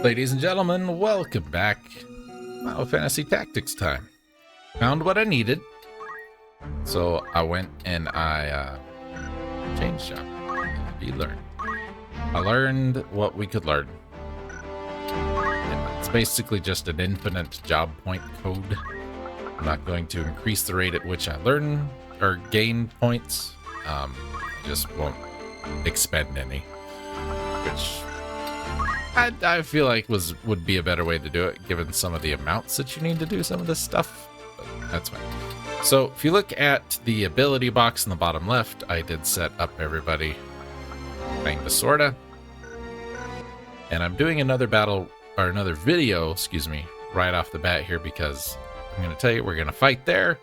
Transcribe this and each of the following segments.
Ladies and gentlemen, welcome back. Final Fantasy Tactics time. Found what I needed, so I went and I changed shop. I learned what we could learn. It's basically just an infinite job point code. I'm not going to increase the rate at which I learn or gain points. I just won't expend any, which I feel like would be a better way to do it, given some of the amounts that you need to do some of this stuff. But that's fine. So if you look at the ability box in the bottom left, I did set up everybody kinda sorta. And I'm doing another video, excuse me, right off the bat here, because I'm gonna tell you we're gonna fight there.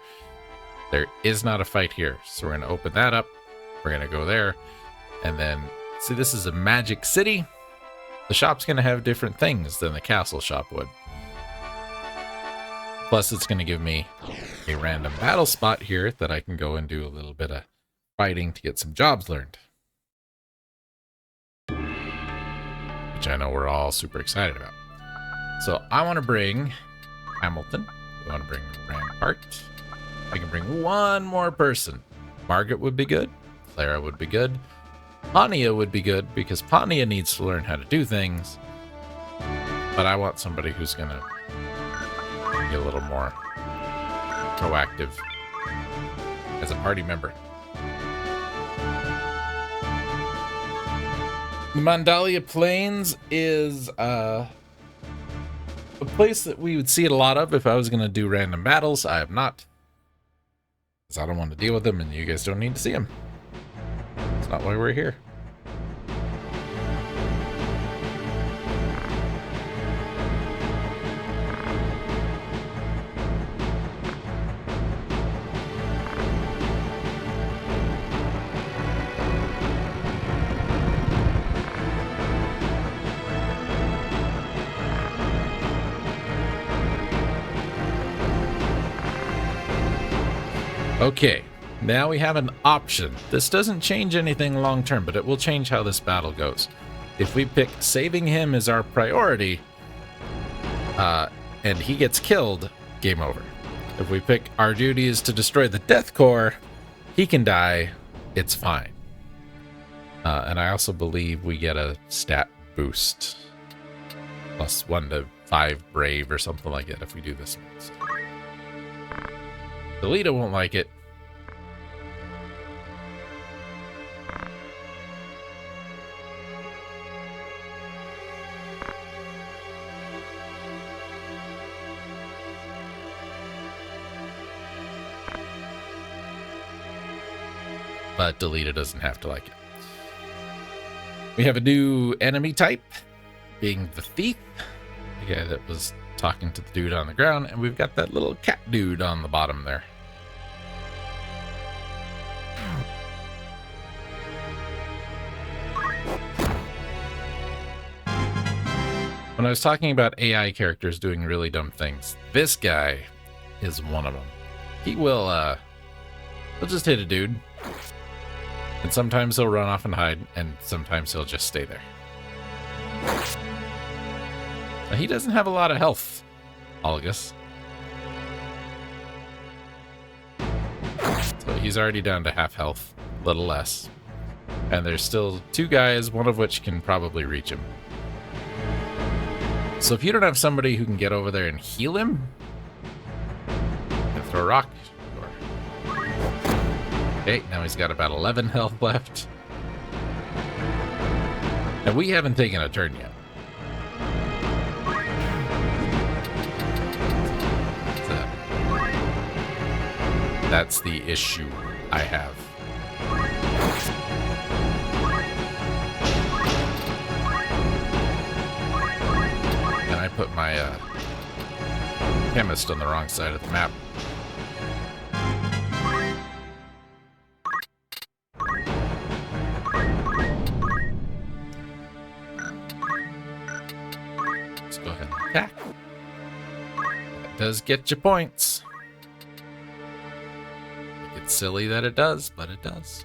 There is not a fight here. So we're gonna open that up. We're gonna go there. And then see, this is a magic city. The shop's going to have different things than the castle shop would. Plus, it's going to give me a random battle spot here that I can go and do a little bit of fighting to get some jobs learned. Which I know we're all super excited about. So I want to bring Hamilton. I want to bring Rampart. I can bring one more person. Margaret would be good. Clara would be good. Pania would be good, because Pania needs to learn how to do things. But I want somebody who's going to be a little more proactive as a party member. The Mandalia Plains is a place that we would see it a lot of if I was going to do random battles. I have not, because I don't want to deal with them, and you guys don't need to see them. Not why we're here. Okay. Now we have an option. This doesn't change anything long term, but it will change how this battle goes. If we pick saving him as our priority, and he gets killed, game over. If we pick our duty is to destroy the Death Core, he can die, it's fine. And I also believe we get a stat boost. Plus 1 to 5 brave or something like that if we do this. Delita won't like it. But Delita doesn't have to like it. We have a new enemy type, being the thief, the guy that was talking to the dude on the ground, and we've got that little cat dude on the bottom there. When I was talking about AI characters doing really dumb things, this guy is one of them. He'll just hit a dude. And sometimes he'll run off and hide, and sometimes he'll just stay there. Now, he doesn't have a lot of health, Olgus. So he's already down to half health, a little less. And there's still 2 guys, one of which can probably reach him. So if you don't have somebody who can get over there and heal him, and throw a rock. Okay, now he's got about 11 health left. And we haven't taken a turn yet. So that's the issue I have. And I put my chemist on the wrong side of the map. Go ahead and attack. That does get you points. It's silly that it does, but it does.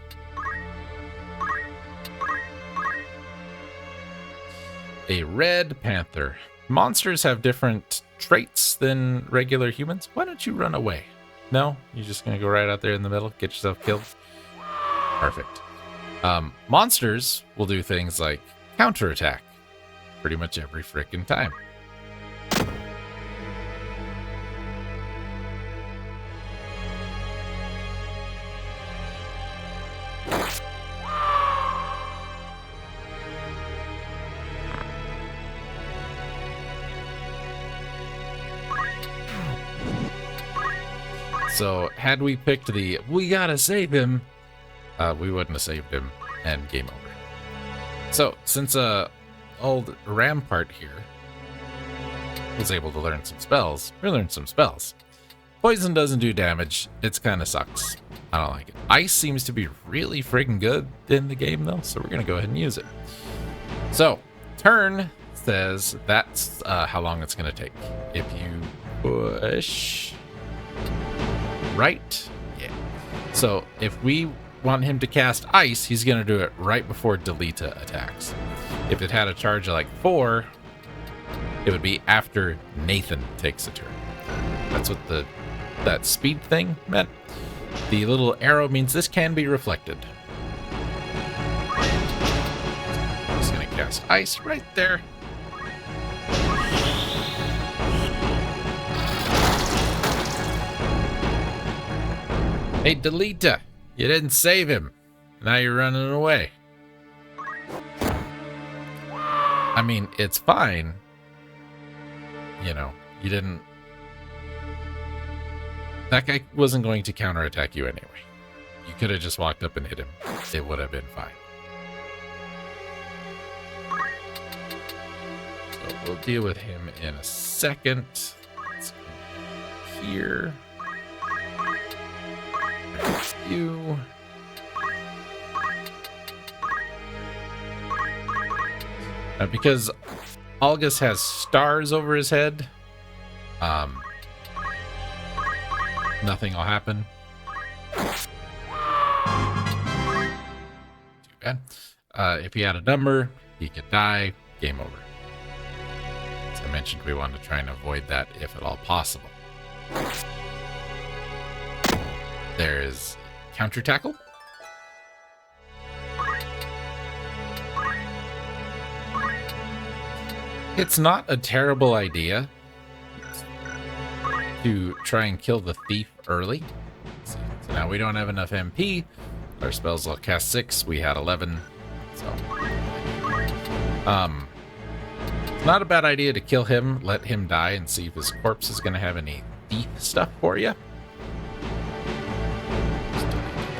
A red panther. Monsters have different traits than regular humans. Why don't you run away? No? You're just going to go right out there in the middle, get yourself killed? Perfect. Monsters will do things like counterattack pretty much every frickin' time. So, had we picked the, we gotta save him, we wouldn't have saved him, and game over. So, since old Rampart here was able to learn some spells, we learned some spells. Poison doesn't do damage, it kind of sucks. I don't like it. Ice seems to be really friggin' good in the game though, so we're gonna go ahead and use it. So, turn says that's how long it's gonna take. If you push right, yeah. So if we want him to cast ice, he's gonna do it right before Delita attacks. If it had a charge of like 4, it would be after Nathan takes a turn. That's what that speed thing meant. The little arrow means this can be reflected. He's gonna cast ice right there. Hey, Delita, you didn't save him. Now you're running away. I mean, it's fine. You know, you didn't... That guy wasn't going to counterattack you anyway. You could have just walked up and hit him. It would have been fine. So we'll deal with him in a second. Let's go here. You. Because Algus has stars over his head, nothing will happen. Too bad. If he had a number, he could die. Game over. As I mentioned, we want to try and avoid that if at all possible. There's counter tackle. It's not a terrible idea to try and kill the thief early. So now we don't have enough MP. Our spells will cast 6. We had 11. So, it's not a bad idea to kill him, let him die, and see if his corpse is going to have any thief stuff for you.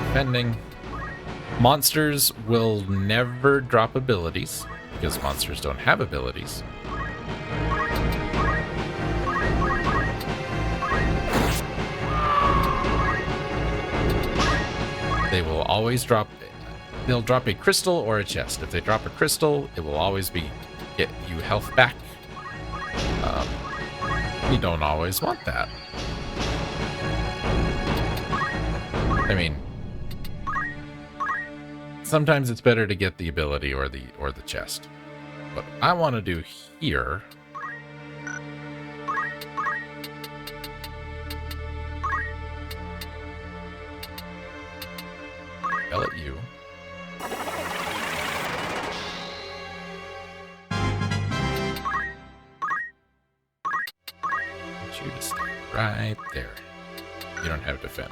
Defending. Monsters will never drop abilities because monsters don't have abilities. They will always drop, they'll drop a crystal or a chest. If they drop a crystal, it will always be get you health back. You don't always want that. I mean, sometimes it's better to get the ability or the chest. What I want to do here yell at you. Want you to stay right there. You don't have defend.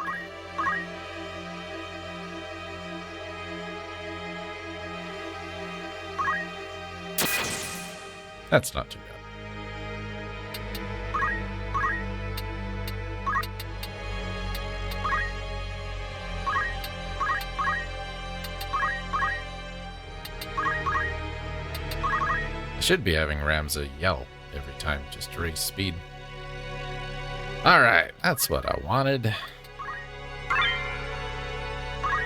That's not too bad. I should be having Ramza yell every time just to raise speed. Alright, that's what I wanted.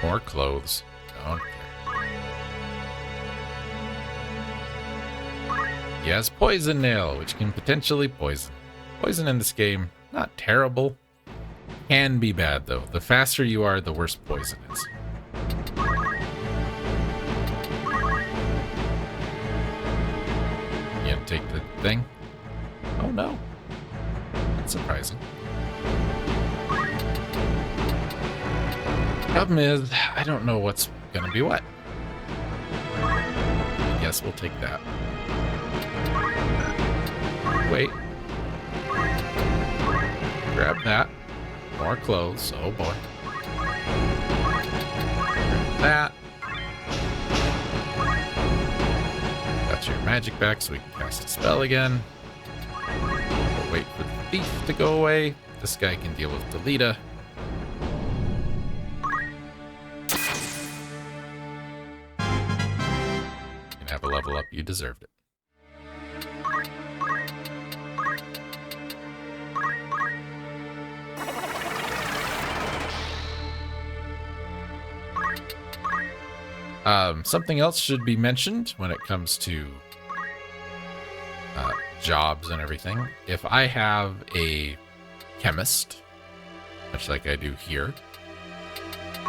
More clothes. Don't care. He has Poison Nail, which can potentially poison. Poison in this game, not terrible. Can be bad, though. The faster you are, the worse poison is. take the thing. Oh no. That's surprising. Problem is, I don't know what's gonna be what. I guess we'll take that. Wait. Grab that. More clothes. Oh boy. Grab that. Got your magic back so we can cast a spell again. We'll wait for the thief to go away. This guy can deal with Delita. You can have a level up. You deserved it. Something else should be mentioned when it comes to jobs and everything. If I have a chemist, much like I do here,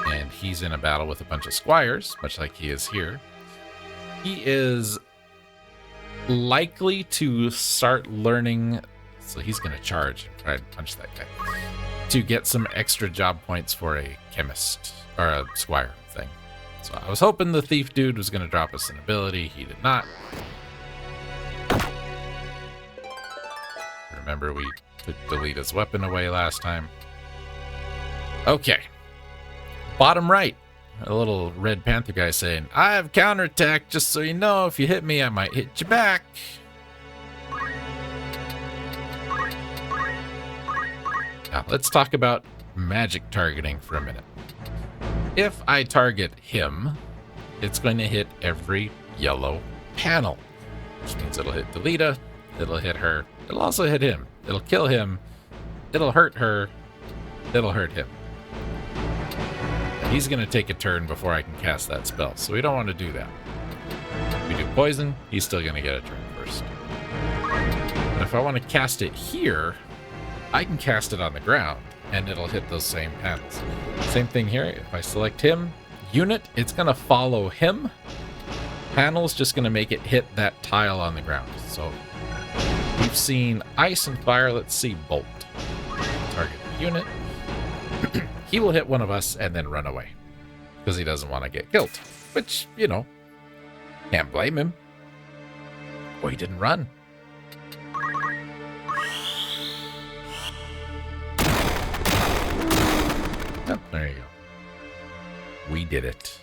and he's in a battle with a bunch of squires, much like he is here, he is likely to start learning, so he's going to charge and try and punch that guy, to get some extra job points for a chemist, or a squire thing. So I was hoping the thief dude was going to drop us an ability. He did not. Remember, we took Delita's weapon away last time. Okay. Bottom right. A little Red Panther guy saying, I have counterattack, just so you know, if you hit me, I might hit you back. Now, let's talk about magic targeting for a minute. If I target him, it's going to hit every yellow panel, which means it'll hit Delita, it'll hit her, it'll also hit him, it'll kill him, it'll hurt her, it'll hurt him. He's going to take a turn before I can cast that spell, so we don't want to do that. If we do poison, he's still going to get a turn first. But if I want to cast it here, I can cast it on the ground, and it'll hit those same panels. Same thing here. If I select him, unit, it's going to follow him. Panel's just going to make it hit that tile on the ground. So we've seen ice and fire. Let's see bolt. Target the unit. He will hit one of us and then run away because he doesn't want to get killed, which, you know, can't blame him. Oh, he didn't run. Oh, there you go. We did it.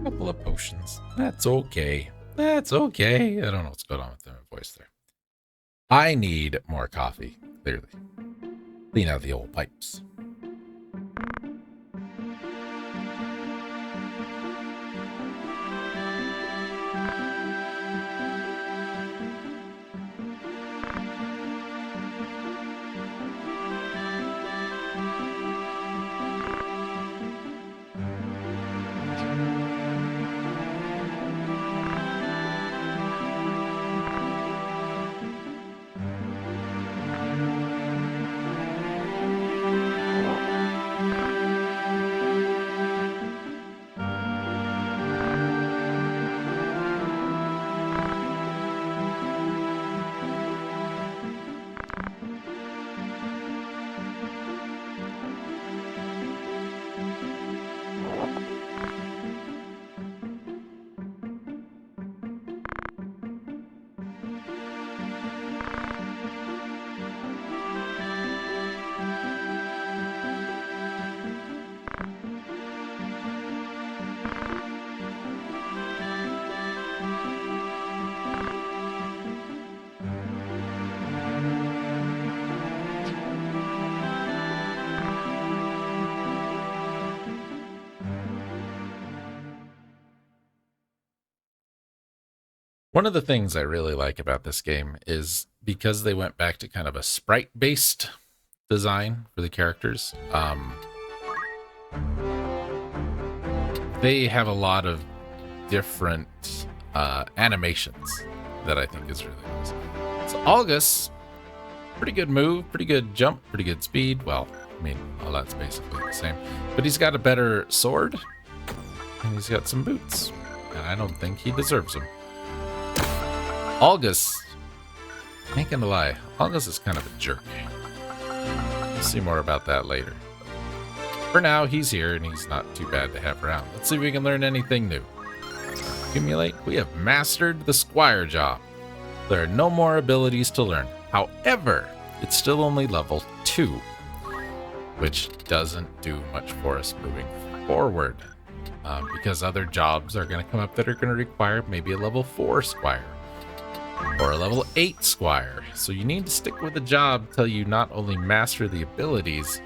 Couple of potions. That's okay. That's okay. I don't know what's going on with the voice there. I need more coffee, clearly. Clean out the old pipes. One of the things I really like about this game is because they went back to kind of a sprite-based design for the characters. They have a lot of different animations that I think is really nice. So August, pretty good move, pretty good jump, pretty good speed. Well, I mean, all that's basically the same. But he's got a better sword, and he's got some boots. And I don't think he deserves them. August, ain't gonna lie, August is kind of a jerk. We'll see more about that later. For now, he's here, and he's not too bad to have around. Let's see if we can learn anything new. Accumulate. We have mastered the Squire job. There are no more abilities to learn. However, it's still only level 2, which doesn't do much for us moving forward. Because other jobs are going to come up that are going to require maybe a level 4 Squire. Or a level 8 Squire. So you need to stick with the job till you not only master the abilities,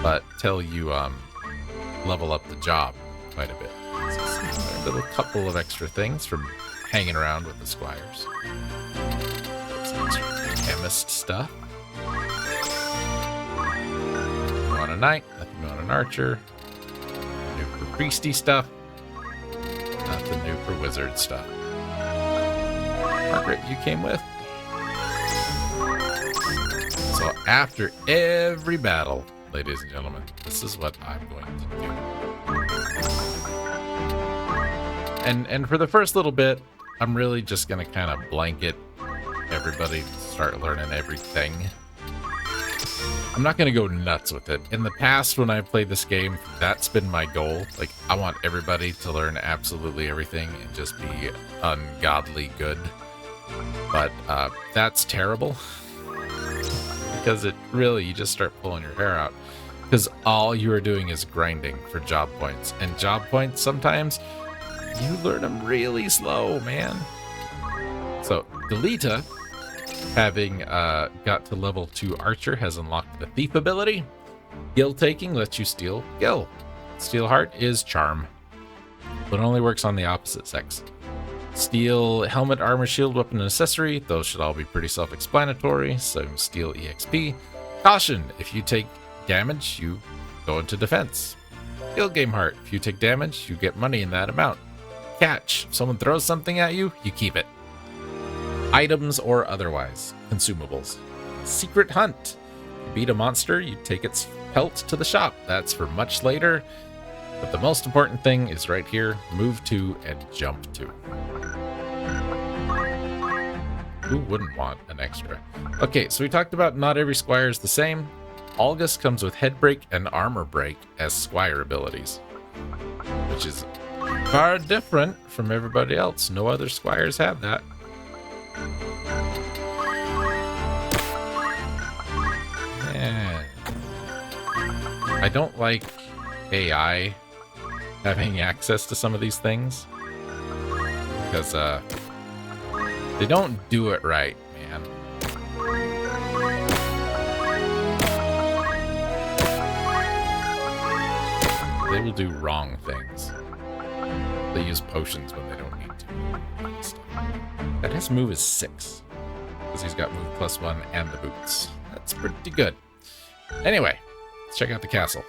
but till you level up the job quite a bit. So learned a couple of extra things from hanging around with the Squires. Some extra chemist stuff. Nothing on a knight, nothing on an archer. New for priesty stuff. Nothing new for wizard stuff. Margaret, you came with. So after every battle, ladies and gentlemen, this is what I'm going to do. And for the first little bit, I'm really just going to kind of blanket everybody, start learning everything. I'm not going to go nuts with it. In the past, when I played this game, that's been my goal. Like, I want everybody to learn absolutely everything and just be ungodly good. But that's terrible. Because it really, you just start pulling your hair out. Because all you are doing is grinding for job points. And job points, sometimes, you learn them really slow, man. So, Delita, having got to level 2 Archer, has unlocked the Thief ability. Gil taking lets you steal Gil. Steel Heart is Charm, but only works on the opposite sex. Steel Helmet, Armor, Shield, Weapon, and Accessory. Those should all be pretty self-explanatory. So Steel EXP. Caution, if you take damage, you go into defense. Guild Game Heart, if you take damage, you get money in that amount. Catch, if someone throws something at you, you keep it. Items or otherwise. Consumables. Secret Hunt. You beat a monster, you take its pelt to the shop. That's for much later. But the most important thing is right here. Move to and jump to. Who wouldn't want an extra? Okay, so we talked about not every Squire is the same. August comes with Head Break and Armor Break as Squire abilities, which is far different from everybody else. No other Squires have that. Yeah. I don't like AI having access to some of these things because they don't do it right, man. They will do wrong things. They use potions when they don't need to. That his move is 6. Because he's got move +1 and the boots. That's pretty good. Anyway, let's check out the castle.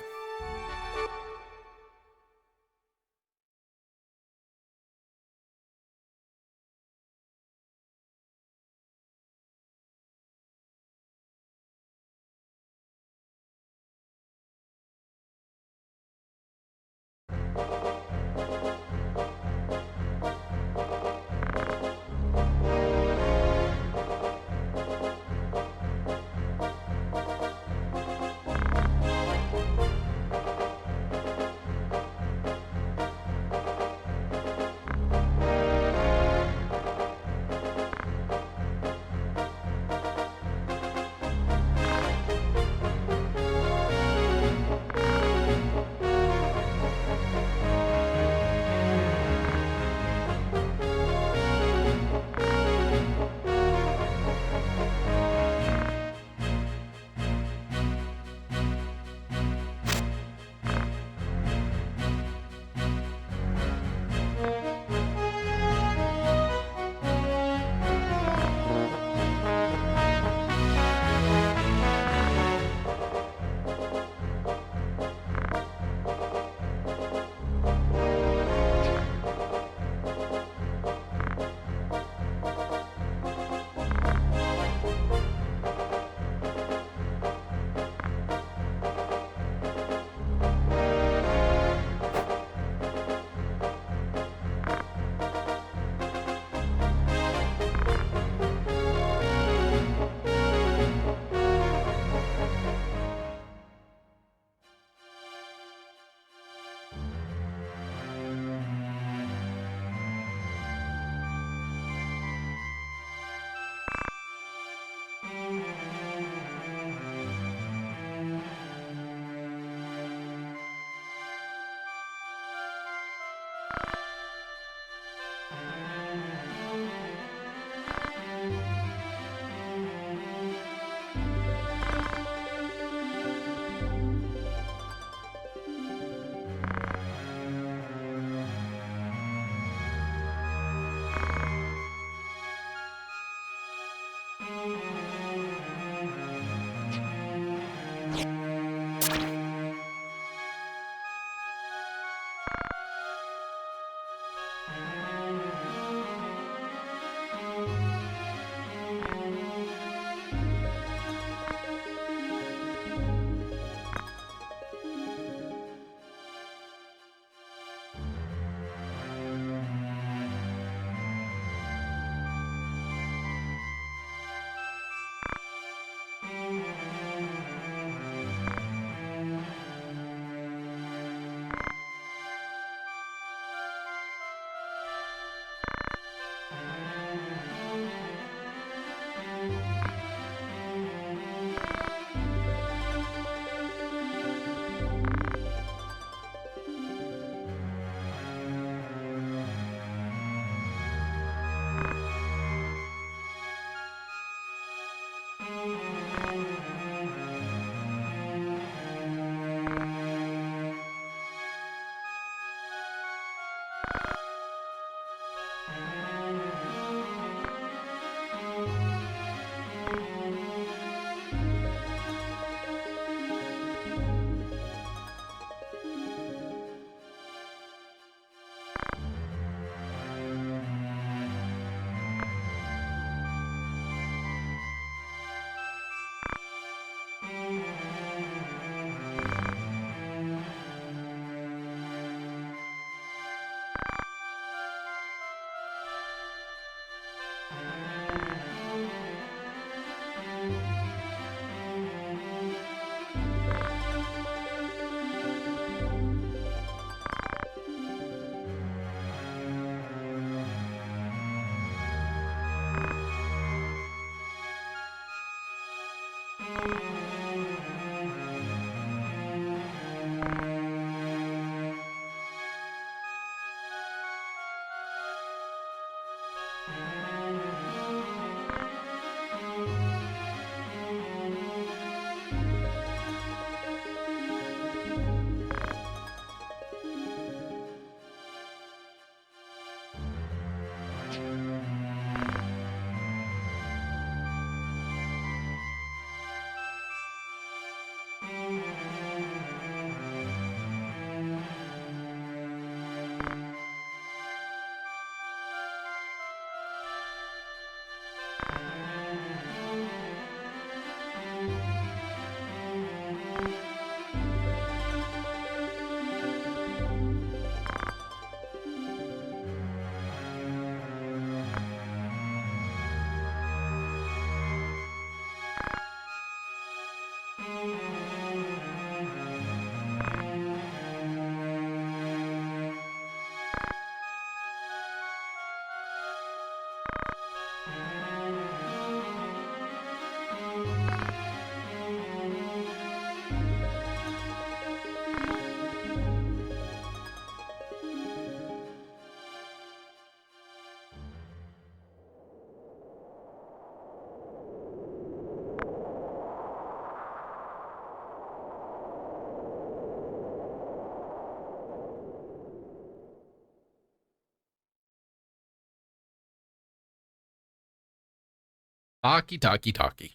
Talkie, talkie, talkie.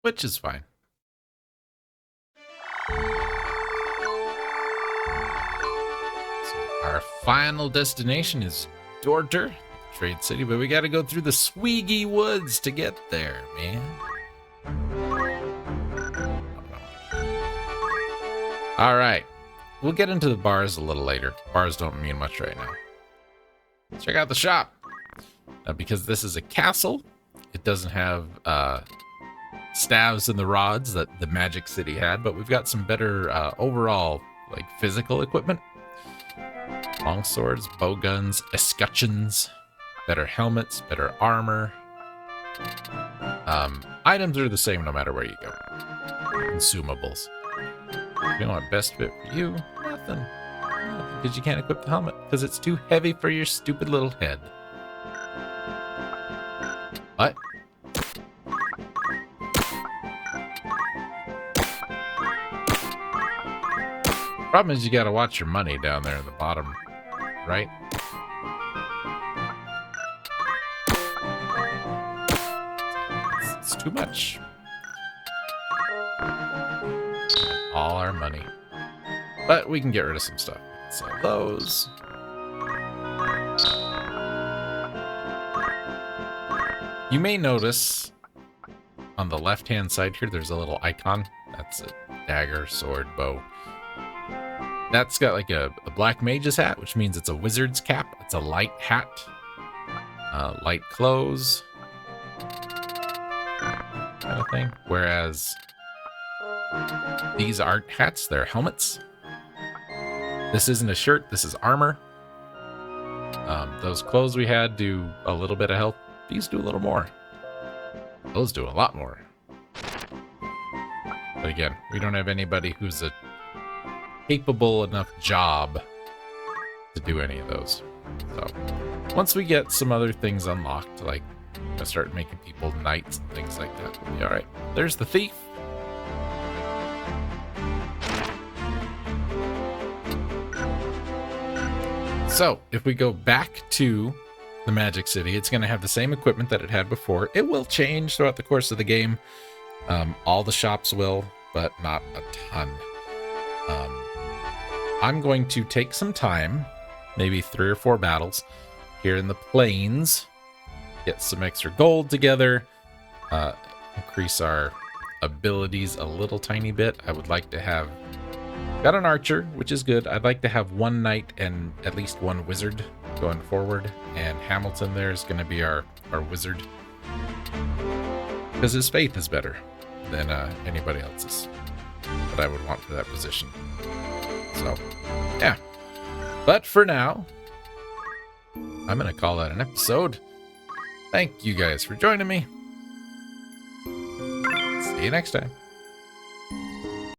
Which is fine. So our final destination is Dorter, Trade City, but we gotta go through the Sweegie Woods to get there, man. Alright. We'll get into the bars a little later. Bars don't mean much right now. Check out the shop. Because this is a castle, it doesn't have staves and the rods that the Magic City had, but we've got some better overall like physical equipment. Long swords, bow guns, escutcheons, better helmets, better armor. Items are the same no matter where you go. Consumables. You know what best fit for you? Nothing. Because you can't equip the helmet because it's too heavy for your stupid little head. What? Problem is you gotta watch your money down there in the bottom, right? It's too much. All our money. But we can get rid of some stuff. Sell those. You may notice on the left-hand side here, there's a little icon. That's a dagger, sword, bow. That's got like a black mage's hat, which means it's a wizard's cap. It's a light hat. Light clothes. Kind of thing. Whereas these aren't hats, they're helmets. This isn't a shirt, this is armor. Those clothes we had do a little bit of health. These do a little more. Those do a lot more. But again, we don't have anybody who's a capable enough job to do any of those. So once we get some other things unlocked, like start making people knights and things like that, we'll be all right. There's the thief. So if we go back to the Magic City, it's going to have the same equipment that it had before. It will change throughout the course of the game. All the shops will, but not a ton. I'm going to take some time, maybe 3 or 4 battles here in the plains, get some extra gold together, increase our abilities a little tiny bit. I would like to have, got an archer, which is good. I'd like to have 1 knight and at least 1 wizard going forward, and Hamilton there is going to be our wizard, because his faith is better than anybody else's that I would want for that position. So, yeah. But for now, I'm going to call that an episode. Thank you guys for joining me. See you next time.